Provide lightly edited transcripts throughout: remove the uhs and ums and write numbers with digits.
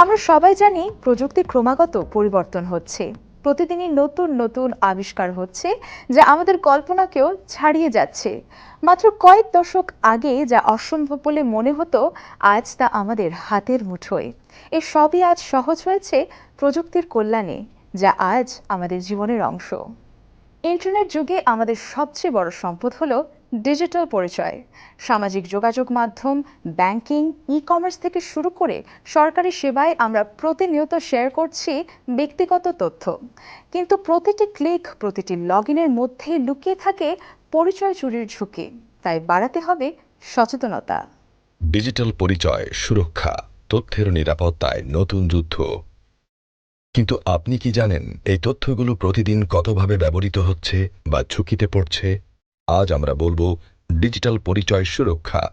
আমরা সবাই জানি প্রযুক্তি ক্রমাগত পরিবর্তন হচ্ছে। প্রতিদিনই নতুন নতুন আবিষ্কার হচ্ছে যা আমাদের কল্পনাকেও ছাড়িয়ে যাচ্ছে। মাত্র কয়েক দশক আগে যা অসম্ভব বলে মনে হতো, আজ তা আমাদের হাতের মুঠোয়। এ সবই আজ সহজ হয়েছে প্রযুক্তির কল্যাণে, যা আজ আমাদের জীবনের অংশ। ইন্টারনেট যুগে আমাদের সবচেয়ে বড় সম্পদ হলো ডিজিটাল পরিচয়। সামাজিক যোগাযোগ মাধ্যম, ব্যাংকিং, ই কমার্স থেকে শুরু করে সরকারি সেবায় আমরা প্রতিনিয়ত শেয়ার করছি ব্যক্তিগত তথ্য। কিন্তু প্রতিটি ক্লিক, প্রতিটি লগ ইনের মধ্যে লুকিয়ে থাকে পরিচয় চুরির ঝুঁকি। তাই বাড়াতে হবে সচেতনতা। ডিজিটাল পরিচয় সুরক্ষা, তথ্যের নিরাপত্তায় নতুন যুদ্ধ। কিন্তু আপনি কি জানেন এই তথ্যগুলো প্রতিদিন কতভাবে ব্যবহৃত হচ্ছে বা ঝুঁকিতে পড়ছে? আজ আমরা বলবো ডিজিটাল পরিচয় সুরক্ষা,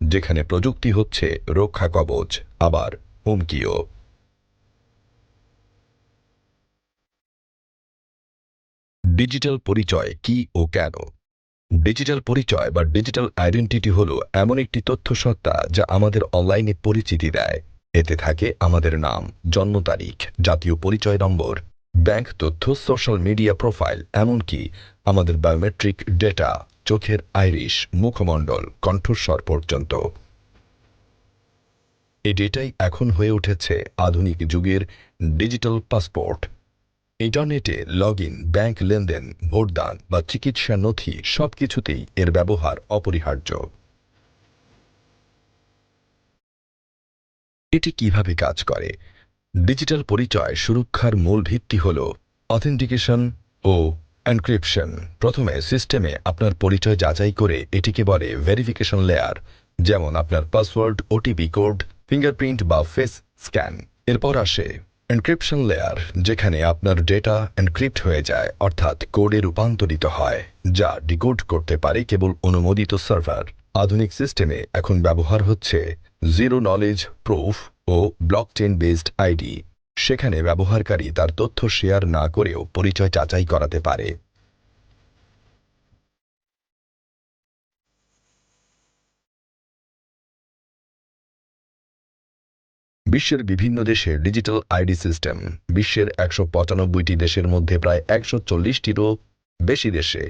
যেখানে প্রযুক্তি হচ্ছে রক্ষা কবচ, আবার হুমকিও। ডিজিটাল পরিচয় কি ও কেন? ডিজিটাল পরিচয় বা ডিজিটাল আইডেন্টিটি হলো এমন একটি তথ্যসত্তা যা আমাদের অনলাইনে পরিচিতি দেয়। এতে থাকে আমাদের নাম, জন্ম তারিখ, জাতীয় পরিচয় নম্বর, ব্যাংক তথ্য, সোশ্যাল মিডিয়া প্রোফাইল, এমনকি আমাদের বায়োমেট্রিক ডেটা, চোখের আইরিশ, মুখমণ্ডল, কণ্ঠস্বর পর্যন্ত। এই ডেটাই এখন হয়ে উঠেছে আধুনিক যুগের ডিজিটাল পাসপোর্ট। ইন্টারনেটে লগ ইন, ব্যাংক লেনদেন, ভোটদান বা চিকিৎসা নথি সবকিছুতেই এর ব্যবহার অপরিহার্য। এটি কিভাবে কাজ করে? ডিজিটাল পরিচয় সুরক্ষার মূল ভিত্তি হল অথেন্টিকেশন ও এনক্রিপশন। প্রথমে সিস্টেমে আপনার পরিচয় যাচাই করে এটিকে বলে ভেরিফিকেশন লেয়ার, যেমন আপনার পাসওয়ার্ড, ওটিপি কোড, ফিঙ্গারপ্রিন্ট বা ফেস স্ক্যান। এরপর আসে এনক্রিপশন লেয়ার, যেখানে আপনার ডেটা এনক্রিপ্ট হয়ে যায়, অর্থাৎ কোডে রূপান্তরিত হয়, যা ডিকোড করতে পারে কেবল অনুমোদিত সার্ভার। আধুনিক সিস্টেমে এখন ব্যবহার হচ্ছে zero knowledge proof oh blockchain based ID. সেখানে ব্যবহারকারী তার তথ্য শেয়ার না করেও পরিচয় যাচাই করাতে পারে। বিশ্বের বিভিন্ন দেশে ডিজিটাল আইডি সিস্টেম। বিশ্বের ১৯৫টি দেশের মধ্যে প্রায় ১৪০টিরও বেশি দেশে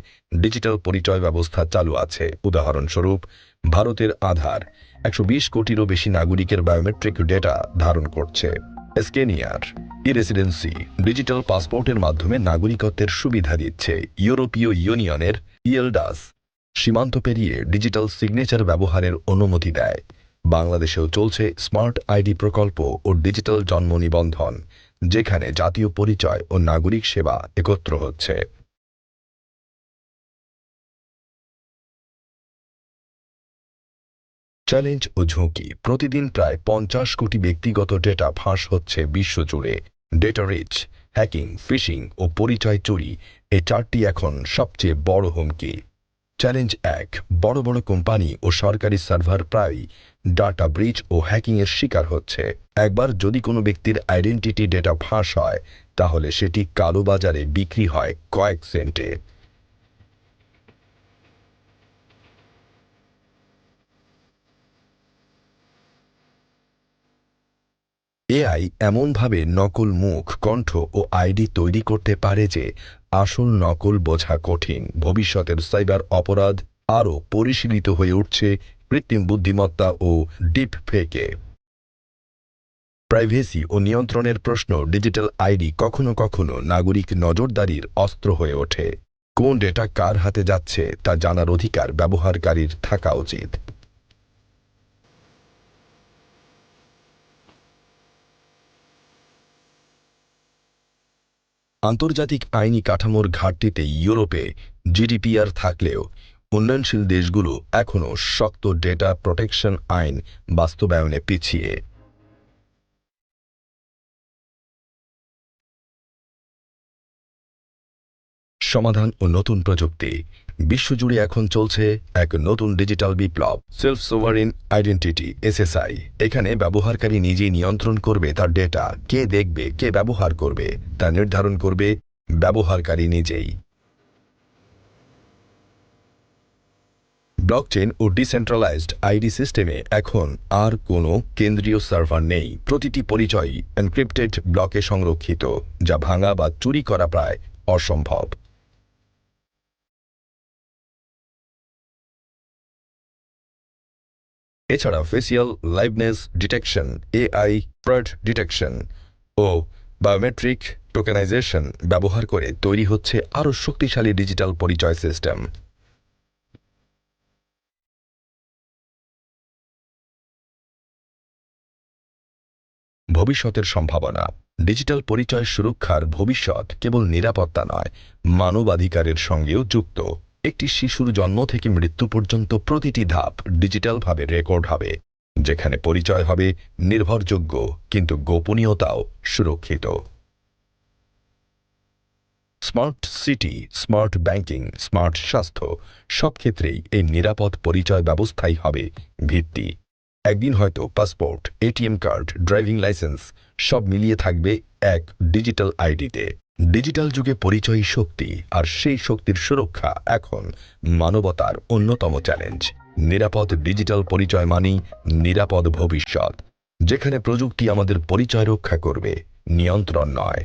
ডিজিটাল পরিচয় ব্যবস্থা চালু আছে। উদাহরণস্বরূপ, ভারতের আধার ১২০ কোটিরও বেশি নাগরিকের বায়োমেট্রিক ডেটা ধারণ করছে। এস্কেনিয়ার ই রেসিডেন্সি ডিজিটাল পাসপোর্টের মাধ্যমে নাগরিকত্বের সুবিধা দিচ্ছে। ইউরোপীয় ইউনিয়নের ইএলডাস সীমান্ত পেরিয়ে ডিজিটাল সিগনেচার ব্যবহারের অনুমতি দেয়। বাংলাদেশেও চলছে স্মার্ট আইডি প্রকল্প ও ডিজিটাল জন্ম নিবন্ধন, যেখানে জাতীয় পরিচয় ও নাগরিক সেবা একত্র হচ্ছে। চ্যালেঞ্জ ও ঝুঁকি। প্রতিদিন প্রায় ৫০ কোটি ব্যক্তিগত ডেটা ফাঁস হচ্ছে বিশ্বজুড়ে। ডেটা রিচ, হ্যাকিং, ফিশিং ও পরিচয় চুরি, এই চারটি এখন সবচেয়ে বড় হুমকি। চ্যালেঞ্জ ১, বড় বড় কোম্পানি ও সরকারি সার্ভার প্রায়ই ডাটা ব্রিচ ও হ্যাকিংয়ের শিকার হচ্ছে। একবার যদি কোনো ব্যক্তির আইডেন্টিটি ডেটা ফাঁস হয়, তাহলে সেটি কালোবাজারে বিক্রি হয় কয়েক সেন্টে। এআই এমনভাবে নকল মুখ, কণ্ঠ ও আইডি তৈরি করতে পারে যে আসল নকল বোঝা কঠিন। ভবিষ্যতের সাইবার অপরাধ আরও পরিশীলিত হয়ে উঠছে কৃত্রিম বুদ্ধিমত্তা ও ডিপ ফেকে। প্রাইভেসি ও নিয়ন্ত্রণের প্রশ্ন। ডিজিটাল আইডি কখনো কখনো নাগরিক নজরদারির অস্ত্র হয়ে ওঠে। কোন ডেটা কার হাতে যাচ্ছে তা জানার অধিকার ব্যবহারকারীর থাকা উচিত। আন্তর্জাতিক আইনি কাঠামোর ঘাটতিতে ইউরোপে জিডিপিআর থাকলেও উন্নয়নশীল দেশগুলো এখনও শক্ত ডেটা প্রোটেকশন আইন বাস্তবায়নে পিছিয়ে। সমাধান ও নতুন প্রযুক্তি। বিশ্বজুড়ে এখন চলছে এক নতুন ডিজিটাল বিপ্লব, সেলফ সোভারিন আইডেন্টিটি এসএসআই। এখানে ব্যবহারকারী নিজেই নিয়ন্ত্রণ করবে তার ডেটা। কে দেখবে, কে ব্যবহার করবে, তা নির্ধারণ করবে ব্যবহারকারী নিজেই। ব্লকচেন ও ডিসেন্ট্রালাইজড আইডি সিস্টেমে এখন আর কোনো কেন্দ্রীয় সার্ভার নেই। প্রতিটি পরিচয় এনক্রিপ্টেড ব্লকে সংরক্ষিত, যা ভাঙা বা চুরি করা প্রায় অসম্ভব। এছাড়া facial liveness detection, AI fraud detection ও বায়োমেট্রিক টোকেনাইজেশন ব্যবহার করে তৈরি হচ্ছে আরও শক্তিশালী ডিজিটাল পরিচয় সিস্টেম। ভবিষ্যতের সম্ভাবনা। ডিজিটাল পরিচয় সুরক্ষার ভবিষ্যৎ কেবল নিরাপত্তা নয়, মানবাধিকারের সঙ্গেও যুক্ত। একটি শিশুর জন্ম থেকে মৃত্যু পর্যন্ত প্রতিটি ধাপ ডিজিটালভাবে রেকর্ড হবে, যেখানে পরিচয় হবে নির্ভরযোগ্য কিন্তু গোপনীয়তাও সুরক্ষিত। Smart city, smart banking, smart স্বাস্থ্য, সব ক্ষেত্রেই এই নিরাপদ পরিচয় ব্যবস্থাই হবে ভিত্তি। একদিন হয়তো passport, ATM card, driving licence সব মিলিয়ে থাকবে এক ডিজিটাল আইডিতে। ডিজিটাল যুগে পরিচয়ই শক্তি, আর সেই শক্তির সুরক্ষা এখন মানবতার অন্যতম চ্যালেঞ্জ। নিরাপদ ডিজিটাল পরিচয় মানেই নিরাপদ ভবিষ্যৎ, যেখানে প্রযুক্তি আমাদের পরিচয় রক্ষা করবে, নিয়ন্ত্রণ নয়।